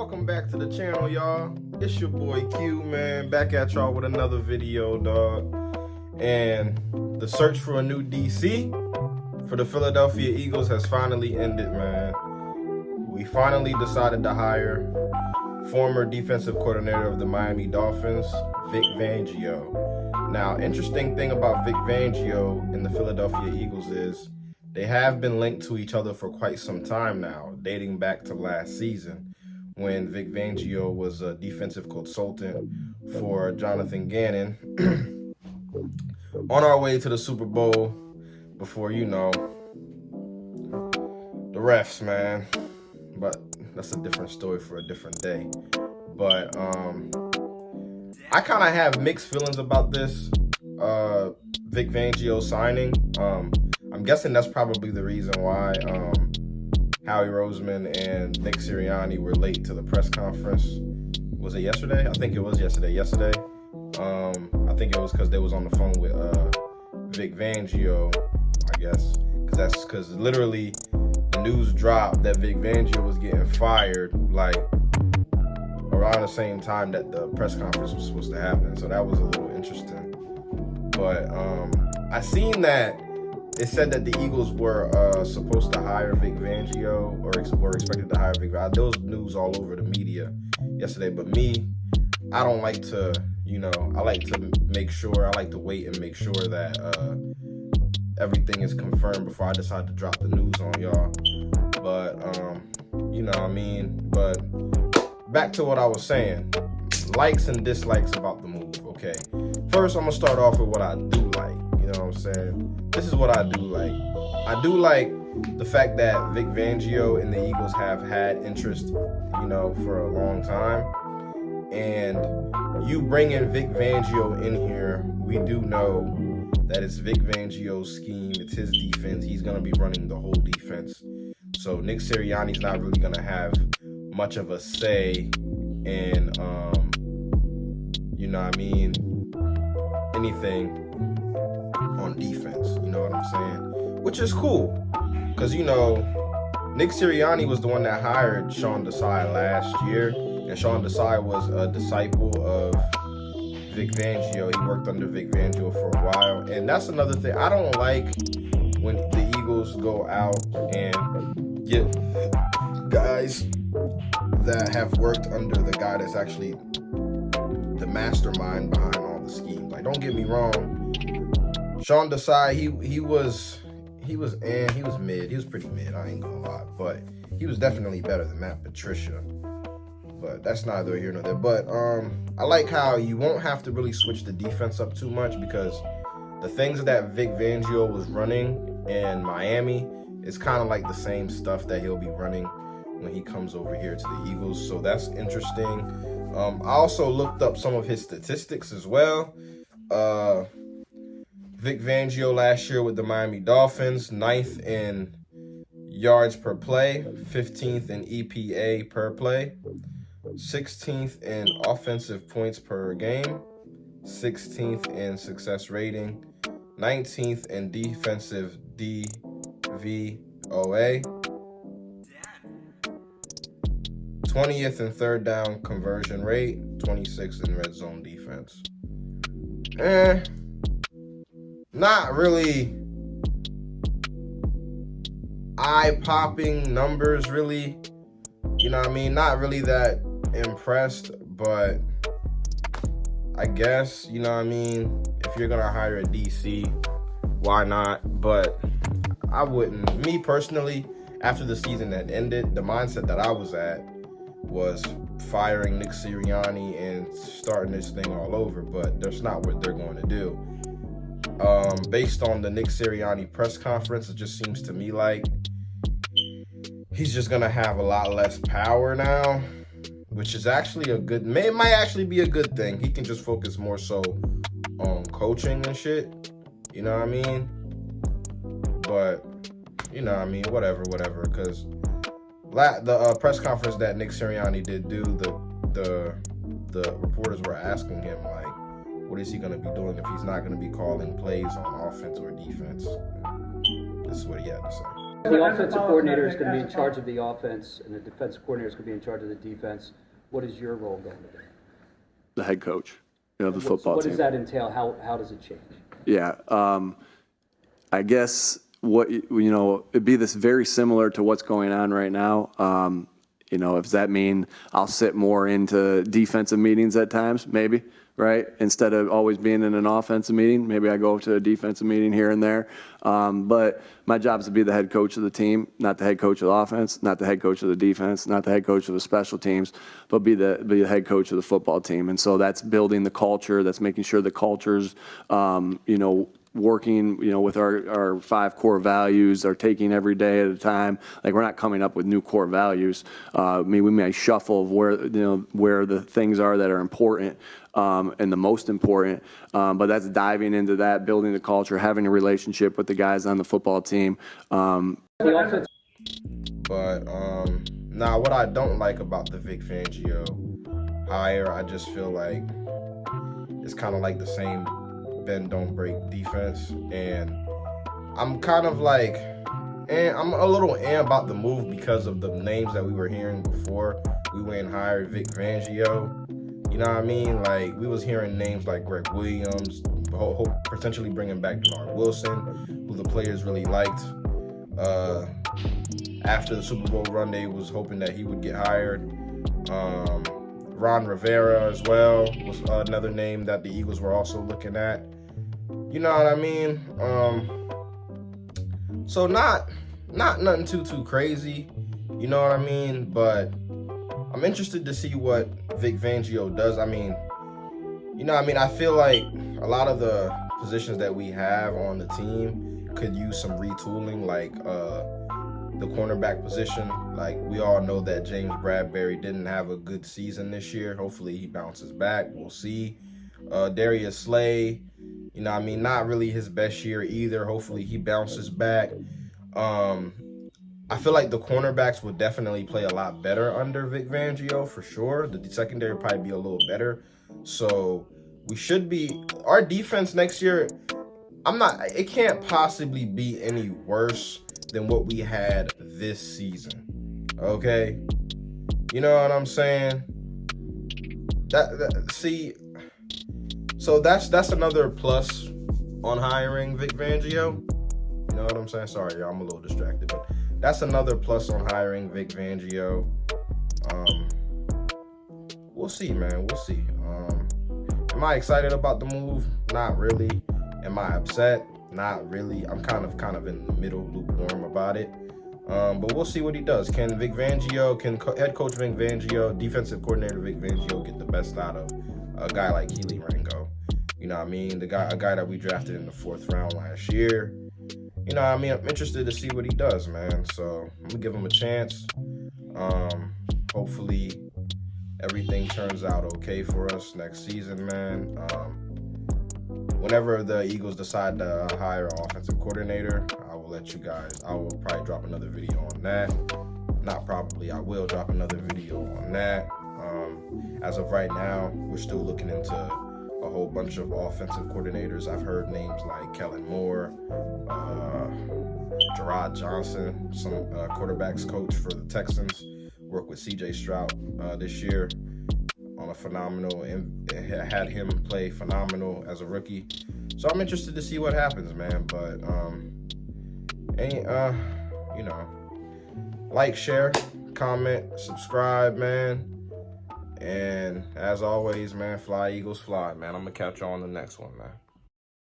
Welcome back to the channel, y'all. It's your boy Q, man, back at y'all with another video, dog. And the search for a new DC for the Philadelphia Eagles has finally ended, man. We finally decided to hire former defensive coordinator of the Miami Dolphins, Vic Fangio. Now, interesting thing about Vic Fangio and the Philadelphia Eagles is they have been linked to each other for quite some time now, dating back to last season when Vic Fangio was a defensive consultant for Jonathan Gannon on our way to the Super Bowl before, you know, the refs, man. But that's a different story for a different day. But I kind of have mixed feelings about this Vic Fangio signing. I'm guessing that's probably the reason why Howie Roseman and Nick Sirianni were late to the press conference. Was it yesterday? I think it was yesterday. I think it was because they was on the phone with Vic Fangio, I guess. Because literally the news dropped that Vic Fangio was getting fired like around the same time that the press conference was supposed to happen. So that was a little interesting. But I seen that it said that the Eagles were supposed to hire Vic Fangio or were expected to hire Vic Fangio. There was news all over the media yesterday. But me, I don't like to, I like to make sure, I like to wait and make sure that everything is confirmed before I decide to drop the news on y'all. But, you know what I mean? But back to what I was saying. Likes and dislikes about the move, okay? First, I'm going to start off with what I do like. You know what I'm saying? This is what I do like. I do like the fact that Vic Fangio and the Eagles have had interest, for a long time. And you bring in Vic Fangio in here, we do know that it's Vic Fangio's scheme. It's his defense. He's going to be running the whole defense. So Nick Sirianni's not really going to have much of a say in, anything on defense. You know what I'm saying? Which is cool. Because, Nick Sirianni was the one that hired Sean Desai last year. And Sean Desai was a disciple of Vic Fangio. He worked under Vic Fangio for a while. And that's another thing. I don't like when the Eagles go out and get guys that have worked under the guy that's actually the mastermind behind all the schemes. Like, don't get me wrong. Sean Desai, he was mid. He was pretty mid, I ain't gonna lie. But he was definitely better than Matt Patricia. But that's neither here nor there. But I like how you won't have to really switch the defense up too much, because the things that Vic Fangio was running in Miami is kind of like the same stuff that he'll be running when he comes over here to the Eagles. So that's interesting. I also looked up some of his statistics as well. Vic Fangio last year with the Miami Dolphins, 9th in yards per play, 15th in EPA per play, 16th in offensive points per game, 16th in success rating, 19th in defensive DVOA, 20th in third down conversion rate, 26th in red zone defense. Not really eye-popping numbers, really. You know what I mean? Not really that impressed, but I guess, you know what I mean? If you're going to hire a DC, why not? But I wouldn't. Me personally, after the season that ended, the mindset that I was at was firing Nick Sirianni and starting this thing all over, but that's not what they're going to do. Based on the Nick Sirianni press conference, it just seems to me like he's just going to have a lot less power now, which is actually it might actually be a good thing. He can just focus more so on coaching and shit. You know what I mean? But, whatever, because the press conference that Nick Sirianni did do, the reporters were asking him, like, what is he going to be doing if he's not going to be calling plays on offense or defense? This is what he had to say. The offensive coordinator is going to be in charge of the offense, and the defensive coordinator is going to be in charge of the defense. What is your role going to be? The head coach of the football team. What does that entail? How does it change? Yeah, I guess it'd be this very similar to what's going on right now. Does that mean I'll sit more into defensive meetings at times? Maybe, right? Instead of always being in an offensive meeting, maybe I go to a defensive meeting here and there. But my job is to be the head coach of the team, not the head coach of the offense, not the head coach of the defense, not the head coach of the special teams, but be the head coach of the football team. And so that's building the culture. That's making sure the culture's, working, with our 5 core values, are taking every day at a time. Like, we're not coming up with new core values. We may shuffle of where the things are that are important and the most important, but that's diving into that, building the culture, having a relationship with the guys on the football team. But now what I don't like about the Vic Fangio hire, I just feel like it's kind of like the same bend don't break defense, and I'm kind of like, I'm a little about the move because of the names that we were hearing before we went and hired Vic Fangio. You know what I mean? Like, we was hearing names like Greg Williams, potentially bringing back Denard Wilson, who the players really liked. After the Super Bowl run, they was hoping that he would get hired. Ron Rivera as well was another name that the Eagles were also looking at. You know what I mean? So not nothing too crazy. You know what I mean? But I'm interested to see what Vic Fangio does. I mean, I feel like a lot of the positions that we have on the team could use some retooling, like the cornerback position. Like, we all know that James Bradbury didn't have a good season this year. Hopefully he bounces back. We'll see. Darius Slay, not really his best year either. Hopefully he bounces back. I feel like the cornerbacks would definitely play a lot better under Vic Fangio for sure. The secondary would probably be a little better. So we should be, our defense next year, it can't possibly be any worse than what we had this season. Okay? You know what I'm saying? So that's another plus on hiring Vic Fangio. You know what I'm saying? Sorry, y'all, I'm a little distracted, but that's another plus on hiring Vic Fangio. We'll see, man. We'll see. Am I excited about the move? Not really. Am I upset? Not really. I'm kind of in the middle, lukewarm about it. But we'll see what he does. Can head coach Vic Fangio, defensive coordinator Vic Fangio, get the best out of a guy like Keely Ringo? You know what I mean? A guy that we drafted in the 4th round last year. You know what I mean? I'm interested to see what he does, man. So I'm gonna give him a chance. Hopefully everything turns out okay for us next season, man. Whenever the Eagles decide to hire an offensive coordinator, I will probably drop another video on that. Not probably, I will drop another video on that. As of right now, we're still looking into a whole bunch of offensive coordinators. I've heard names like Kellen Moore, Gerard Johnson, some quarterbacks coach for the Texans, worked with C.J. Stroud this year on a phenomenal, and had him play phenomenal as a rookie. So I'm interested to see what happens, man. But like, share, comment, subscribe, man. And as always, man, fly Eagles fly, man. I'm gonna catch y'all on the next one, man.